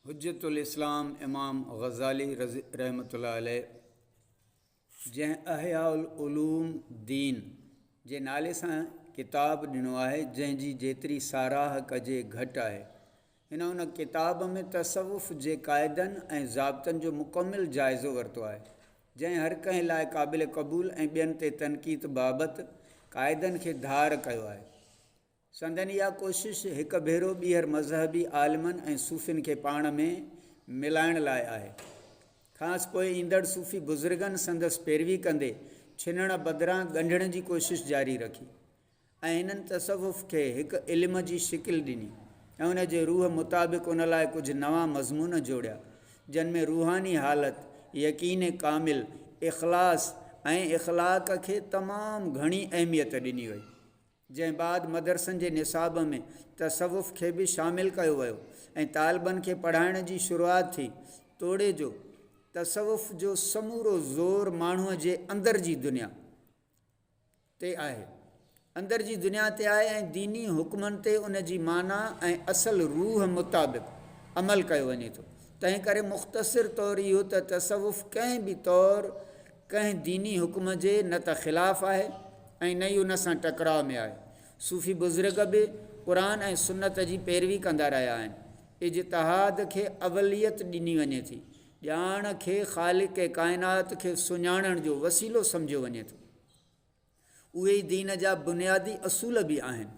हुज्जतुल इस्लाम इमाम गज़ाली रहमतुल्लाह अलैह जंहिं अहयाउल उलूम दीन जे नाले सां किताब ॾिनो आहे, जंहिंजी जेतिरी साराह कजे घटि आहे। हिन उन किताब में तसवुफ़ जे क़ाइदनि ऐं ज़ाब्तनि जो मुकमिल जाइज़ो वरितो आहे, जंहिं हर कंहिं लाइ क़ाबिल क़बूल ऐं ॿियनि ते तनक़ीद बाबति क़ाइदनि खे धार कयो आहे। संदनि इहा कोशिश हिकु भेरो ॿीहर मज़हबी आलिमनि ऐं सूफ़ियुनि खे पाण में मिलाइण लाइ आहे। ख़ासि पोइ ईंदड़ सूफ़ी बुज़ुर्गनि संदसि पैरवी कंदे छिनण बदिरां ॻंढण जी कोशिश जारी रखी ऐं हिननि तसवुफ़ खे हिकु इल्म जी शिकिल ॾिनी ऐं उन जे रूह मुताबिक़ उन लाइ कुझु नवां मज़मून जोड़िया, जिन में रूहानी हालत, यकीन कामिल, इख़लास ऐं इख़लाक़ खे तमामु घणी अहमियत ॾिनी वई। जंहिं बाद मदरसनि जे निसाब में तसवुफ़ खे बि शामिलु कयो वियो ऐं तालिबनि खे पढ़ाइण जी शुरूआति थी। तोड़े जो तसवुफ़ जो समूरो ज़ोर माण्हूअ जे अंदर जी दुनिया ते आहे, अंदर जी दुनिया ते आहे ऐं दीनी हुकमनि ते उन जी माना ऐं असल रूह मुताबिक़ अमल कयो वञे थो। तंहिं करे मुख़्तसिर तौरु इहो त तसवुफ़ कंहिं बि तौरु कंहिं दीनी हुकम जे न त ख़िलाफ़ु आहे ऐं न ई उन सां टकराव में आहे। सूफ़ी बुज़ुर्ग बि क़ुरान ऐं सुन्नत जी पैरवी कंदा रहिया आहिनि। इज्तिहाद खे अवलियत ॾिनी वञे थी, ॼाण खे ख़ालिक़ काइनात खे सुञाणण जो वसीलो सम्झियो वञे थो। उहे ई दीन जा बुनियादी असूल बि आहिनि।